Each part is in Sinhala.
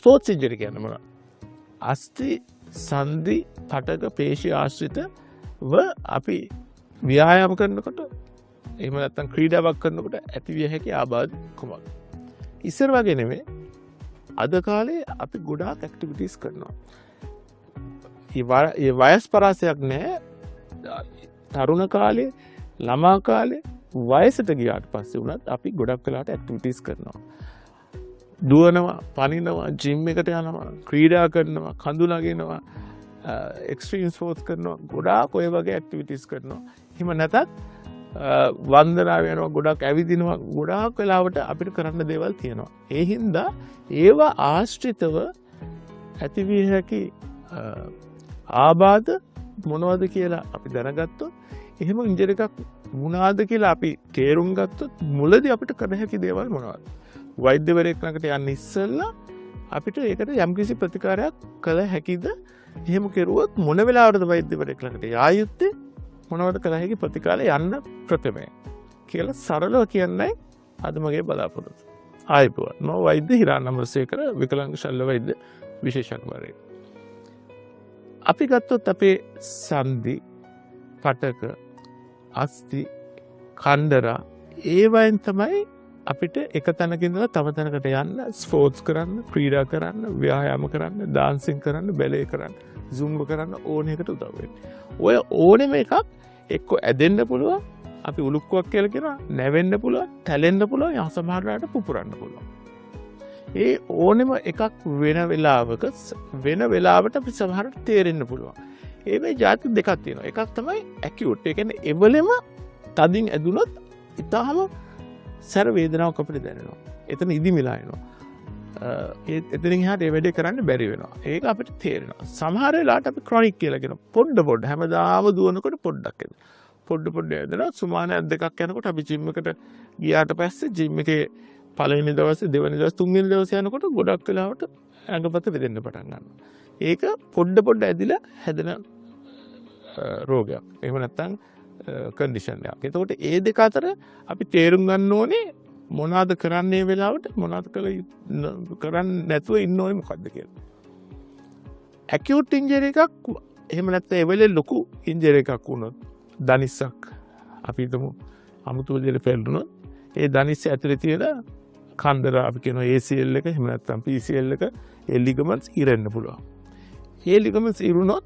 ස්පෝර්ට්ස් ඉන්ජරි කියන්නේ මොනවද? අස්ථි සන්ධි පටක පේශී ආශ්‍රිතව අපි ව්‍යායාම කරනකොට එහෙම නැත්නම් ක්‍රීඩාවක් කරනකොට ඇතිවිය හැකි ආබාධ කුමක්ද? ඉස්සර වගේ නෙමෙයි. අද කාලේ අපි ගොඩාක් ඇක්ටිවිටීස් කරනවා. ඒ වයස් පරාසයක් නැහැ. තරුණ කාලේ, ළමා කාලේ, වයසට ගියාට පස්සේ වුණත් අපි ගොඩක් වෙලාවට ඇක්ටිවිටීස් කරනවා. දුවනවා, පනිනවා, ජිම් එකට යනවා, ක්‍රීඩා කරනවා, කඳු නගිනවා, එක්ස්ට්‍රීම් ස්පෝර්ට්ස් කරනවා, ගොඩාක් ඔය වගේ ඇක්ටිවිටීස් කරනවා. එහෙම නැතත් වන්දනා වෙනවා, ගොඩක් ඇවිදිනවා, ගොඩාක් වෙලාවට අපිට කරන්න දේවල් තියෙනවා. ඒ හින්දා ඒවා ආශ්‍රිතව ඇතිවිය හැකි ආබාධ මොනවද කියලා අපි දැනගත්තොත්, එහෙම ඉන්ජරි එකක් වුණාද කියලා අපි තේරුම් ගත්තොත් මුලදී අපිට කර හැකි දේවල් මොනවද? වෛද්‍යවරයෙක් ළඟට යන්න ඉස්සෙල්ලා අපිට ඒකට යම්කිසි ප්‍රතිකාරයක් කළ හැකිද? එහෙම කෙරුවොත් මොන වෙලාවටද වෛද්‍යවරයෙක් ළඟට යා යුත්තේ? මොනවද කළ හැකි ප්‍රතිකාරය යන්න ප්‍රථමයෙන් කියලා සරලව කියන්නයි අද මගේ බලාපොරොත්තු. ආයුබෝවන්. මම වෛද්‍ය හිරාන් අමරසේකර, විකලාංග ශල්‍ය වෛද්‍ය විශේෂඥවරයෙක්. අපි ගත්තොත් අපේ සන්ධි, පටක, අස්ථි, කන්දරා ඒවයින් තමයි අපිට එක තැනක ඉඳලා තව තැනකට යන්න, ස්පෝර්ට්ස් කරන්න, ක්‍රීඩා කරන්න, ව්‍යායාම කරන්න, ඩාන්සින් කරන්න, බැලේ කරන්න, සුම්බ කරන්න ඕන එකට උදව් වෙන්නේ. ඔය ඕනෙම එකක් එක්ක ඇදෙන්න පුළුවන්, අපි උලුක්කුවක් කියලා කියනවා, නැවෙන්න පුළුවන්, තැලෙන්න පුළුවන්, යහ සමහරවිට පුපුරන්න පුළුවන්. ඒ ඕනෙම එකක් වෙන වෙලාවක වෙන වෙලාවට අපි සමහරට තේරෙන්න පුළුවන්. ඒ මේ જાති දෙකක් තියෙනවා. එකක් තමයි ඇකියුට්. ඒ කියන්නේ එවලෙම තදින් ඇදුනොත් ඉතාලම සැර වේදනාවක් අපිට දැනෙනවා. එතන ඉදිමිලා එනවා. එතනින් එහාට ඒ වැඩේ කරන්න බැරි වෙනවා. ඒක අපිට තේරෙනවා. සමහර වෙලාවට අපි ක්‍රොනික් කියලා කියනවා. පොඩ හැමදාම දුවනකොට පොඩ්ඩක් එනවා. පොඩ එනවා. සුමානයක් දෙකක් යනකොට අපි ජිම් එකට ගියාට පස්සේ ජිම් එකේ පළවෙනි දවසේ, දෙවෙනි දවසේ, තුන්වෙනි දවසේ යනකොට ගොඩක් වෙලාවට ඇඟපත වෙදෙන්න පටන් ගන්නවා. ඒක පොඩ ඇදිලා හැදෙන රෝගයක්. එහෙම නැත්නම් කන්ඩිෂන් එකක්. එතකොට ඒ දෙක අතර අපි තේරුම් ගන්න ඕනේ මොනවාද කරන්නේ වෙලාවට, මොනවාද කරන්නේ නැතුව ඉන්න ඕනේ මොකද්ද කියලා. ඇකියුට් ඉන්ජරි එකක් එහෙම නැත්නම් ඒ වෙලේ ලොකු ඉන්ජරි එකක් වුණොත්, දනිස්සක් අපි හිතමු අමුතු විදිහට පෙරළුනොත්, ඒ දනිස්ස ඇතුලේ තියෙන කන්දර අපි කියනවා ACL එක, එහෙම නැත්නම් PCL එක, ඒ ලිගමන්ට්ස් ඉරෙන්න පුළුවන්. ඒ ලිගමන්ට්ස් ඉරුණොත්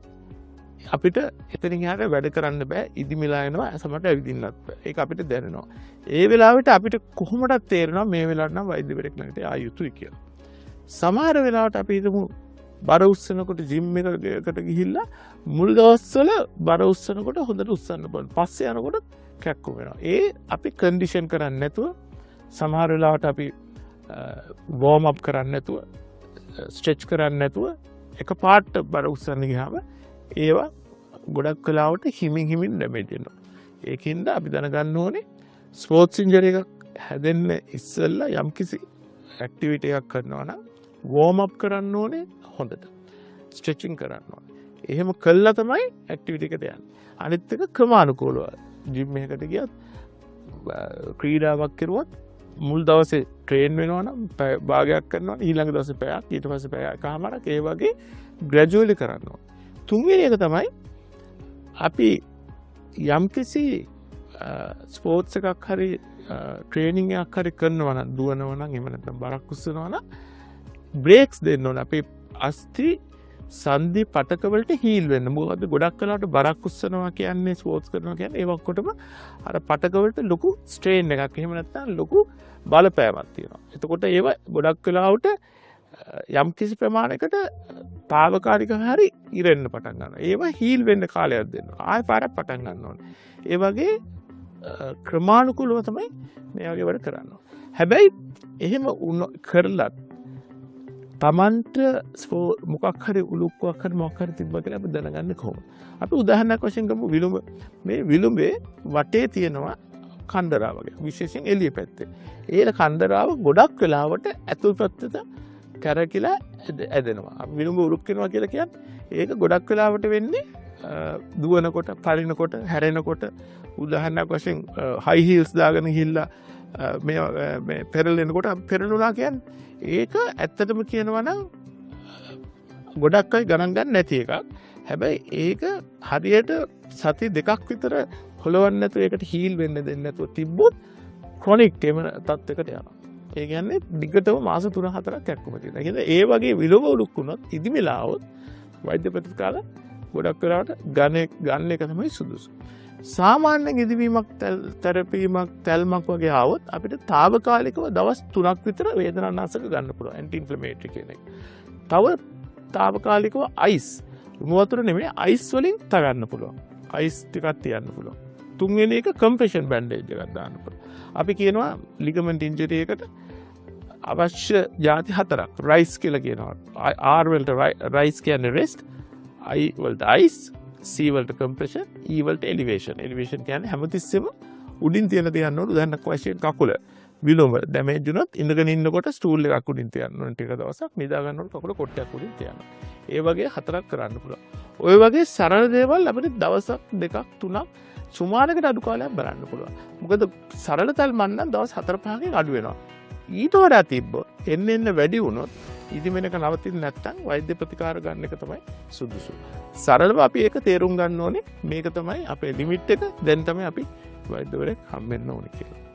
අපිට එතනින් එහාට වැඩ කරන්න බෑ, ඉදිමිලා යනවා, සමහරට ඇවිදින්නත් බෑ. ඒක අපිට දැනෙනවා. ඒ වෙලාවට අපිට කොහොමදත් තේරෙනවා මේ වෙලාවට නම් වෛද්‍යවරයෙක් ළඟට ආ යුතුයි කියලා. සමහර වෙලාවට අපි හිතමු බර උස්සනකොට ජිම් එකකට ගිහිල්ලා මුල් දවස්වල බර උස්සනකොට හොඳට උස්සන්න පුළුවන්. පස්සේ යනකොට කැක්කුම් වෙනවා. ඒ අපි කන්ඩිෂන් කරන්නේ නැතුව, සමහර වෙලාවට අපි වෝම් අප් කරන්නේ නැතුව, ස්ට්‍රෙච් කරන්නේ නැතුව එක පාට බර උස්සන්න ගියාම ඒවා ගොඩක් වෙලාවට හිමින් ඩැමේජ් වෙනවා. ඒකින්ද අපි දැනගන්න ඕනේ ස්පෝර්ට්ස් ඉන්ජරි එකක් හැදෙන්න ඉස්සෙල්ලා යම්කිසි ඇක්ටිවිටි එකක් කරනවා නම් වෝම් අප් කරන්න ඕනේ හොඳට. ස්ට්‍රෙචින් කරන්න ඕනේ. එහෙම කළා තමයි ඇක්ටිවිටි එකට යන්නේ. අනිත් එක ක්‍රමානුකූලව ජිම් එකකට ගියත්, ක්‍රීඩාවක් කරුවොත් මුල් දවසේ ට්‍රේන් වෙනවා නම් භාගයක් කරනවා, ඊළඟ දවසේ පැයක්, ඊට පස්සේ පැයකමාරක්, ඒ වගේ ග්‍රැජුවලි කරන්න ඕනේ. තුන්වෙනි එක තමයි අපි යම්කිසි ස්පෝර්ට්ස් එකක් හරි ට්‍රේනින් එකක් හරි කරනවා නම්, දුවනවා නම්, එහෙම නැත්නම් බරක් උස්සනවා නම් බ්‍රේක්ස් දෙන්න ඕන. අපේ අස්ථි, සන්ධි, පටක වලට හීල් වෙන්න. මොකද ගොඩක් වෙලාවට බරක් උස්සනවා කියන්නේ, ස්පෝර්ට්ස් කරනවා කියන්නේ ඒ ඔක්කොටම අර පටක වලට ලොකු ස්ට්‍රේන් එකක්, එහෙම නැත්නම් ලොකු බලපෑමක් තියෙනවා. එතකොට ඒව ගොඩක් වෙලාවට යම්කිසි ප්‍රමාණයකට తాවකාලිකව හරි ඉරෙන්න පටන් ගන්නවා. ඒවා හීල් වෙන්න කාලයක් දෙන්න. ආයෙ පාරක් පටන් ගන්න ඕනේ. ඒ වගේ ක්‍රමානුකූලව තමයි මේ වගේ වැඩ කරන්න ඕනේ. හැබැයි එහෙම කරලත් තමන්ට මොකක් හරි උලුක්කුවක් හරි මොකක් හරි තිබ්බ කියලා අපි දැනගන්නේ කොහොමද? අපි උදාහරණයක් වශයෙන් ගමු විලුඹ. මේ විලුඹේ වටේ තියෙනවා කන්දරාව වගේ. විශේෂයෙන් එළිය පැත්තේ. ඒ කන්දරාව ගොඩක් වෙලාවට ඇතුල් පැත්තට කැරකිලා ඇදෙනවා. විලුඹ උරුක් වෙනවා කියලා කියන්නේ ඒක ගොඩක් වෙලාවට වෙන්නේ දුවනකොට, පරිනකොට, හැරෙනකොට. උදාහරණයක් වශයෙන් හයි හීල්ස් දාගෙන ගිහිල්ලා මේ පෙරලෙනකොට පෙරළුණා කියන්නේ ඒක ඇත්තටම කියනවා නම් ගොඩක් අය ගණන් ගන්න නැති එකක්. හැබැයි ඒක හරියට සති දෙකක් විතර හොලවන්න නැතුව ඒකට හීල් වෙන්න දෙන්නේ නැතුව තිබ්බොත් ක්‍රොනික් එම තත්යකට යනවා. ඒ කියන්නේ දිගටම මාස 3-4ක් යක්කම තියෙනවා. ඒ කියන්නේ ඒ වගේ විලෝම උඩුක් වුණොත් ඉදිමිලා આવොත් වෛද්‍ය ප්‍රතිකාර ගොඩක් වෙලාවට ගන්න එක තමයි සුදුසු. සාමාන්‍ය ඉදිවීමක් තෙරපීමක් තැල්මක් වගේ ආවොත් අපිට తాවකාලිකව දවස් 3ක් විතර වේදනානාශක ගන්න පුළුවන් ඇන්ටි ඉන්ෆ්ලමේටරි කියන එක. තව తాවකාලිකව අයිස් උණු වතුර නෙමෙයි අයිස් වලින් තවන්න පුළුවන්. අයිස් ටිකක් තියන්න පුළුවන්. තුන්වෙනි එක කම්ප්‍රෙෂන් බෑන්ඩේජ් එකක් දාන්න පුළුවන්. අපි කියනවා ලිගමන්ට් ඉන්ජරි එකට අවශ්‍ය ಜಾති 4ක් රයිස් කියලා කියනවා. R වලට රයිස් කියන්නේ රෙස්ට්, I වලට අයිස්, C වලට කම්ප්‍රෙෂන්, E වලට එලිවේෂන්. එලිවේෂන් කියන්නේ හැමතිස්සෙම උඩින් තියන තියන්න ඕන. උදාහරණයක් වශයෙන් කකුල විලෝම ඩැමේජ් වුණොත් ඉඳගෙන ඉන්නකොට ස්ටූල් එකක් උඩින් තියන්න ඕන. ටික දවසක් නිදා ගන්නකොට කකුල කොට්ටයක් උඩින් තියන්න. ඒ වගේ 4ක් කරන්න පුළුවන්. ඔය වගේ සරල දේවල් අපිට දවසක් 2-3ක් සුමානකට අඩු කාලයක් බලන්න පුළුවන්. මොකද සරල තල්මන් නම් දවස් 4-5කින් අඩු වෙනවා. ඊට වඩා තිබ්බොත් එන්න වැඩි වුණොත් ඉදිමෙනක නවතින්නේ නැත්නම් වෛද්‍ය ප්‍රතිකාර ගන්න එක තමයි සුදුසු. සරලව අපි ඒක තේරුම් ගන්න ඕනේ. මේක තමයි අපේ ලිමිට් එක. දැන් තමයි අපි වෛද්‍යවරයෙක් හම්බෙන්න ඕනේ කියලා.